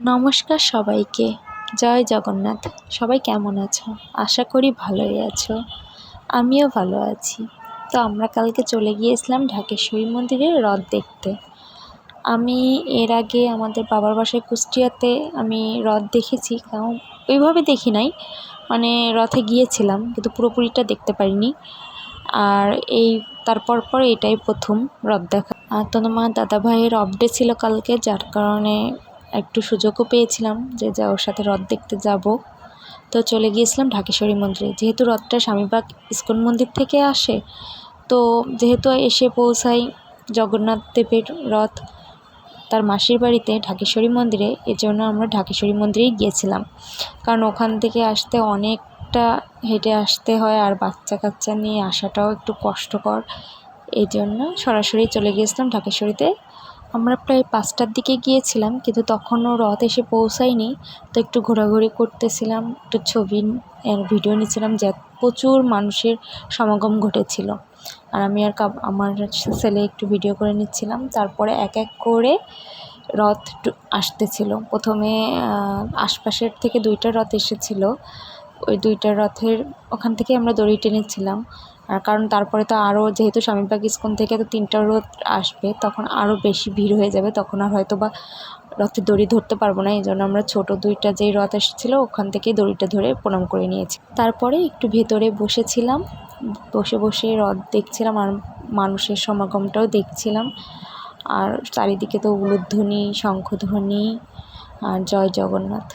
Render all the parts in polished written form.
নমস্কার সবাইকে। জয় জগন্নাথ। সবাই কেমন আছো? আশা করি ভালোই আছো। আমিও ভালো আছি। তো আমরা কালকে চলে গিয়েছিলাম ঢাকেশ্বরী মন্দিরে রথ দেখতে। আমি এর আগে আমাদের বাবার বাসায় কুষ্টিয়াতে আমি রথ দেখেছি, কারণ ওইভাবে দেখি নাই, মানে রথে গিয়েছিলাম কিন্তু পুরোপুরিটা দেখতে পারিনি। আর এই তারপর এটাই প্রথম রথ দেখা। আর তোমার দাদা ভাইয়ের অফ ডে ছিল কালকে, যার কারণে একটু সুযোগও পেয়েছিলাম যে ওর সাথে রথ দেখতে যাব। তো চলে গিয়েছিলাম ঢাকেশ্বরী মন্দিরে। যেহেতু রথটা স্বামীবাগ ইস্কন মন্দির থেকে আসে, তো যেহেতু এসে পৌঁছাই জগন্নাথ দেবের রথ তার মাসির বাড়িতে ঢাকেশ্বরী মন্দিরে, এজন্য আমরা ঢাকেশ্বরী মন্দিরেই গিয়েছিলাম। কারণ ওখান থেকে আসতে অনেকটা হেঁটে আসতে হয়, আর বাচ্চা কাচ্চা নিয়ে আসাটাও একটু কষ্টকর। এই জন্য সরাসরি চলে গিয়েছিলাম ঢাকেশ্বরীতে। আমরা প্রায় 5টার দিকে গিয়েছিলাম, কিন্তু তখনও রথ এসে পৌঁছায়নি। তো একটু ঘোরাঘুরি করতেছিলাম, একটু ছবি ভিডিও নিচ্ছিলাম, যে প্রচুর মানুষের সমাগম ঘটেছিল। আর আমি আর আমার ছেলে একটু ভিডিও করে নিচ্ছিলাম। তারপরে এক এক করে রথ আসতেছিল। প্রথমে আশপাশের থেকে 2টা রথ এসেছিলো। ওই 2টা রথের ওখান থেকে আমরা দড়ি টেনেছিলাম। আর কারণ তারপরে তো আরও, যেহেতু স্বামীবাগ ইস্কন থেকে তো 3টা রথ আসবে, তখন আরও বেশি ভিড় হয়ে যাবে, তখন আর হয়তো বা রথের দড়ি ধরতে পারবো না। এই জন্য আমরা ছোটো 2টা যেই রথ এসেছিলো ওখান থেকেই দড়িটা ধরে প্রণাম করে নিয়েছি। তারপরে একটু ভেতরে বসেছিলাম, বসে রথ দেখছিলাম আর মানুষের সমাগমটাও দেখছিলাম। আর চারিদিকে তো উলুধ্বনি, শঙ্খধ্বনি আর জয় জগন্নাথ,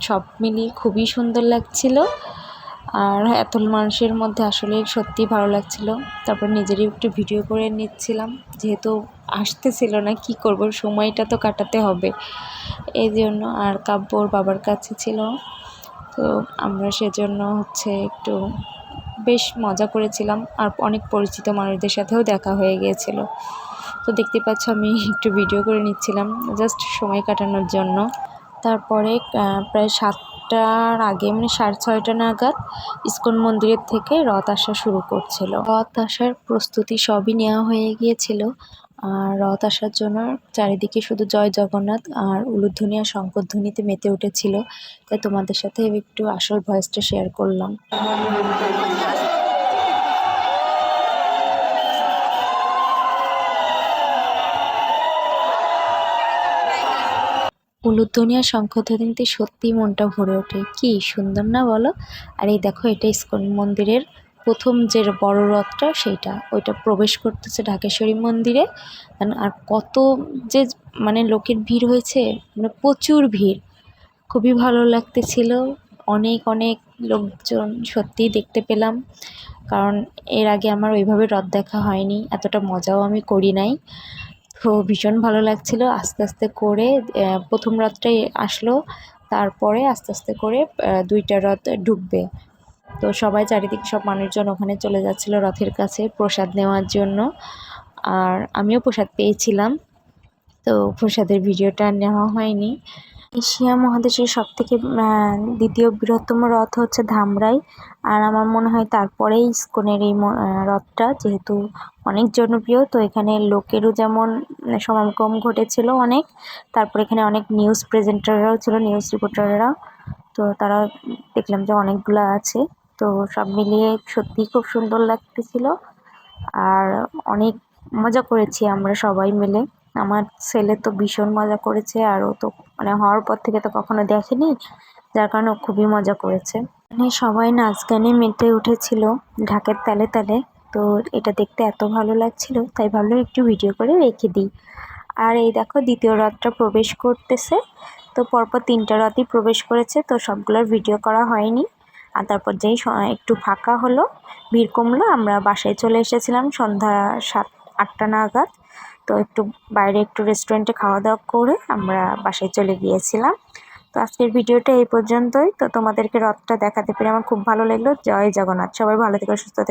সব মিলিয়ে খুবই সুন্দর লাগছিল। আর এত মানুষের মধ্যে আসলে সত্যিই ভালো লাগছিল। তারপর নিজেরই একটু ভিডিও করে নিচ্ছিলাম, যেহেতু আসতেছিল না, কি করব, সময়টা তো কাটাতে হবে এই জন্য। আর কাব্য ওর বাবার কাছে ছিল, তো আমরা সেজন্য একটু বেশ মজা করেছিলাম। আর অনেক পরিচিত মানুষদের সাথেও দেখা হয়ে গিয়েছিল। তো দেখতে পাচ্ছ আমি একটু ভিডিও করে নিচ্ছিলাম জাস্ট সময় কাটানোর জন্য। তারপরে প্রায় 7টার আগে, মানে 6:30 নাগাদ ইস্কন মন্দিরের থেকে রথ আসা শুরু করছিল। রথ আসার প্রস্তুতি সবই নেওয়া হয়ে গিয়েছিল। আর রথ আসার জন্য চারিদিকে শুধু জয় জগন্নাথ আর উলুধ্বনি আর শঙ্খধ্বনিতে মেতে উঠেছিল। তাই তোমাদের সাথে একটু আসল ভয়েসটা শেয়ার করলাম। উলুধ্বনি আর শঙ্খধ্বনিতে সত্যিই মনটা ভরে ওঠে। কি সুন্দর না বলো? আর এই দেখো, এটা ইস্কন মন্দিরের প্রথম যে বড় রথটা, ওইটা প্রবেশ করতেছে ঢাকেশ্বরী মন্দিরে। আর কত যে মানে লোকের ভিড় হয়েছে, মানে প্রচুর ভিড়, খুবই ভালো লাগতেছিল। অনেক অনেক লোকজন সত্যিই দেখতে পেলাম, কারণ এর আগে আমার ওইভাবে রথ দেখা হয়নি, এতটা মজাও আমি করি নাই। তো ভীষণ ভালো লাগছিল। আস্তে আস্তে করে প্রথম রথটাই আসলো, তারপরে আস্তে আস্তে করে 2টা রথ ঢুকবে। তো সবাই, চারিদিকে সব মানুষজন ওখানে চলে যাচ্ছিল রথের কাছে প্রসাদ নেওয়ার জন্য। আর আমিও প্রসাদ পেয়েছিলাম, তো প্রসাদের ভিডিওটা নেওয়া হয়নি। এশিয়া মহাদেশের সবথেকে দ্বিতীয় বৃহত্তম রথ হচ্ছে ধামরাই। আর আমার মনে হয় তারপরেই ইস্কনের এই রথটা, যেহেতু অনেক জনপ্রিয়, তো এখানে লোকেরও যেমন সমাগম ঘটেছিল অনেক। তারপর এখানে অনেক নিউজ প্রেজেন্টাররাও ছিল, নিউজ রিপোর্টাররা, তো তারা দেখলাম যে অনেকগুলো আছে। তো সব মিলিয়ে সত্যিই খুব সুন্দর লাগতেছিল। আর অনেক মজা করেছি আমরা সবাই মিলে। আমার ছেলে তো ভীষণ মজা করেছে, আর ও তো মানে হওয়ার পর থেকে তো কখনো দেখেনি, যার কারণে ও খুবই মজা করেছে। মানে সবাই নাচ গানে মেতে উঠেছিল ঢাকের তালে তালে। তো এটা দেখতে এত ভালো লাগছিল, তাই ভাবলাম একটু ভিডিও করে রেখে দিই। আর এই দেখো, দ্বিতীয় রথটা প্রবেশ করতেছে। তো পরপর 3টা রথই প্রবেশ করেছে, তো সবগুলোর ভিডিও করা হয়নি। আর তারপর যেই একটু ফাঁকা হলো, ভিড় কমলো, আমরা বাসায় চলে এসেছিলাম সন্ধ্যা 7-8টা নাগাদ। তো একটু বাইরে একটু রেস্টুরেন্টে খাওয়া দাওয়া করে আমরা বাসায় চলে গিয়েছিলাম। তো আজকের ভিডিওটা এই পর্যন্তই। তো তোমাদেরকে রথটা দেখাতে পেরে আমার খুব ভালো লাগলো। জয় জগন্নাথ। সবাই ভালো থেকো, সুস্থ থেকো।